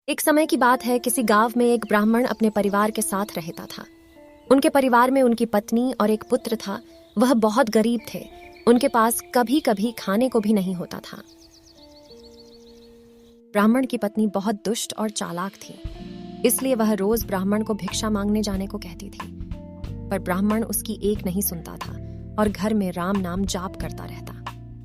एक समय की बात है, किसी गांव में एक ब्राह्मण अपने परिवार के साथ रहता था। उनके परिवार में उनकी पत्नी और एक पुत्र था। वह बहुत गरीब थे। उनके पास कभी कभी खाने को भी नहीं होता था। ब्राह्मण की पत्नी बहुत दुष्ट और चालाक थी, इसलिए वह रोज ब्राह्मण को भिक्षा मांगने जाने को कहती थी। पर ब्राह्मण उसकी एक नहीं सुनता था और घर में राम नाम जाप करता रहता।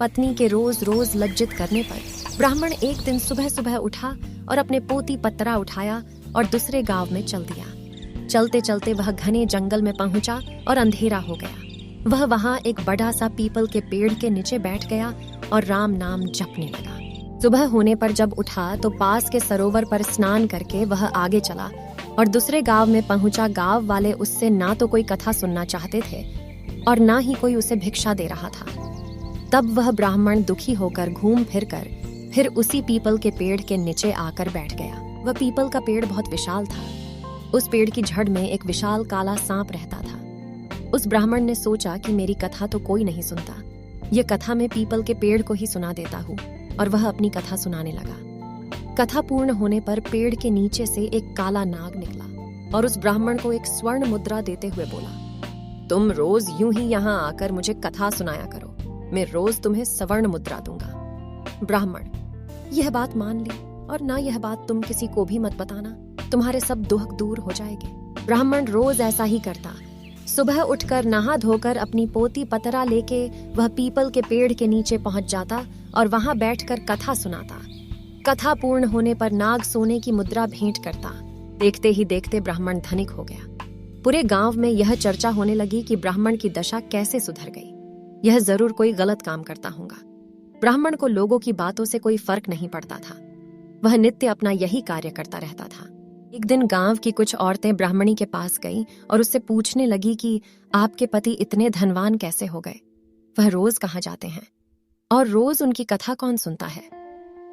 पत्नी के रोज रोज लज्जित करने पर ब्राह्मण एक दिन सुबह सुबह उठा और अपने पोती पत्रा उठाया और दूसरे गांव में चल दिया। चलते चलते वह घने जंगल में पहुंचा और अंधेरा हो गया। वह वहां एक बड़ा सा पीपल के पेड़ के नीचे बैठ गया और राम नाम जपने लगा। सुबह होने पर जब उठा तो पास के सरोवर पर स्नान करके वह आगे चला और दूसरे गांव में पहुंचा। गांव वाले उससे ना तो कोई कथा सुनना चाहते थे और ना ही कोई उसे भिक्षा दे रहा था। तब वह ब्राह्मण दुखी होकर घूम फिर उसी पीपल के पेड़ के नीचे आकर बैठ गया। वह पीपल का पेड़ बहुत विशाल था। उस पेड़ की जड़ में एक विशाल काला सांप रहता था। उस ब्राह्मण ने सोचा कि मेरी कथा तो कोई नहीं सुनता, ये कथा मैं पीपल के पेड़ को ही सुना देता हूँ, और वह अपनी कथा सुनाने लगा। कथा पूर्ण होने पर पेड़ के नीचे से एक काला नाग निकला और उस ब्राह्मण को एक स्वर्ण मुद्रा देते हुए बोला, तुम रोज यूं ही यहाँ आकर मुझे कथा सुनाया करो, मैं रोज तुम्हें स्वर्ण मुद्रा दूंगा। ब्राह्मण, यह बात मान ली, और ना यह बात तुम किसी को भी मत बताना, तुम्हारे सब दुख दूर हो जाएंगे। ब्राह्मण रोज ऐसा ही करता। सुबह उठकर नहा धोकर अपनी पोती पतरा लेके वह पीपल के पेड़ के नीचे पहुंच जाता और वहां बैठकर कथा सुनाता। कथा पूर्ण होने पर नाग सोने की मुद्रा भेंट करता। देखते ही देखते ब्राह्मण धनिक हो गया। पूरे गांव में यह चर्चा होने लगी कि ब्राह्मण की दशा कैसे सुधर गई। यह जरूर कोई गलत काम करता होगा। ब्राह्मण को लोगों की बातों से कोई फर्क नहीं पड़ता था। वह नित्य अपना यही कार्य करता रहता था। एक दिन गांव की कुछ औरतें ब्राह्मणी के पास गईं और उससे पूछने लगी कि आपके पति इतने धनवान कैसे हो गए? वह रोज कहाँ जाते हैं और रोज उनकी कथा कौन सुनता है?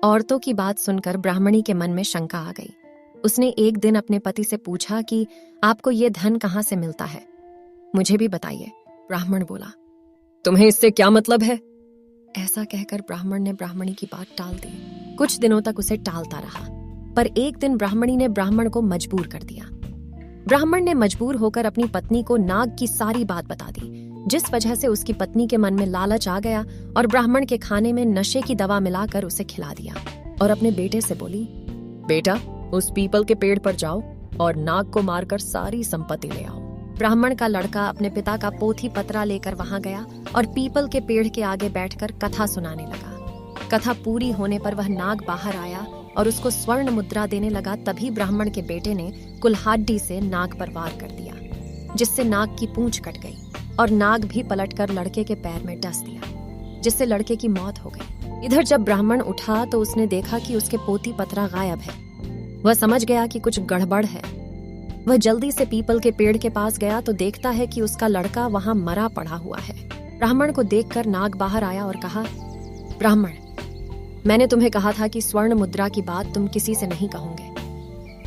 औरतों की बात सुनकर ब्राह्मणी के मन में शंका आ गई। उसने एक दिन अपने पति से पूछा कि आपको ये धन कहाँ से मिलता है, मुझे भी बताइए। ब्राह्मण बोला, तुम्हें इससे क्या मतलब है? ऐसा कहकर ब्राह्मण ने ब्राह्मणी की बात टाल दी। कुछ दिनों तक उसे टालता रहा, पर एक दिन ब्राह्मणी ने ब्राह्मण को मजबूर कर दिया। ब्राह्मण ने मजबूर होकर अपनी पत्नी को नाग की सारी बात बता दी, जिस वजह से उसकी पत्नी के मन में लालच आ गया और ब्राह्मण के खाने में नशे की दवा मिलाकर उसे खिला दिया और अपने बेटे से बोली, बेटा, उस पीपल के पेड़ पर जाओ और नाग को मारकर सारी संपत्ति ले आओ। ब्राह्मण का लड़का अपने पिता का पोथी पत्रा लेकर वहां गया और पीपल के पेड़ के आगे बैठकर कथा सुनाने लगा। कथा पूरी होने पर वह नाग बाहर आया और उसको स्वर्ण मुद्रा देने लगा। तभी ब्राह्मण के बेटे ने कुल्हाड़ी से नाग पर वार कर दिया, जिससे नाग की पूंछ कट गई और नाग भी पलटकर लड़के के पैर में डस दिया, जिससे लड़के की मौत हो गई। इधर जब ब्राह्मण उठा तो उसने देखा कि उसके पोती पत्रा गायब है। वह समझ गया कि कुछ गड़बड़ है। वह जल्दी से पीपल के पेड़ के पास गया तो देखता है कि उसका लड़का वहां मरा पड़ा हुआ है। ब्राह्मण को देखकर नाग बाहर आया और कहा, ब्राह्मण, मैंने तुम्हें कहा था कि स्वर्ण मुद्रा की बात तुम किसी से नहीं कहोगे,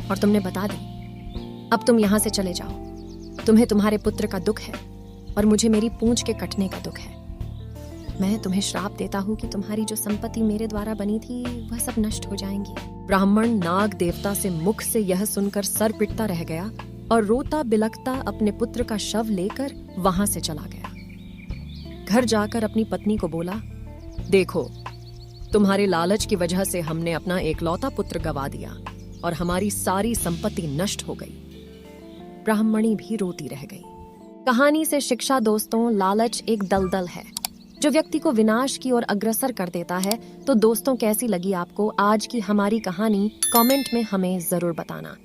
और तुमने बता दी। अब तुम यहाँ से चले जाओ। तुम्हें तुम्हारे पुत्र का दुख है और मुझे मेरी पूंछ के कटने का दुख है। मैं तुम्हें श्राप देता हूँ कि तुम्हारी जो संपत्ति मेरे द्वारा बनी थी वह सब नष्ट हो जाएंगी। ब्राह्मण नाग देवता से मुख से यह सुनकर सर पिटता रह गया और रोता बिलखता अपने पुत्र का शव लेकर वहां से चला गया। घर जाकर अपनी पत्नी को बोला, देखो, तुम्हारे लालच की वजह से हमने अपना एकलौता पुत्र गवा दिया और हमारी सारी संपत्ति नष्ट हो गई। ब्राह्मणी भी रोती रह गई। कहानी से शिक्षा दोस्तों, लालच एक दलदल है जो व्यक्ति को विनाश की ओर अग्रसर कर देता है। तो दोस्तों, कैसी लगी आपको आज की हमारी कहानी? कमेंट में हमें जरूर बताना।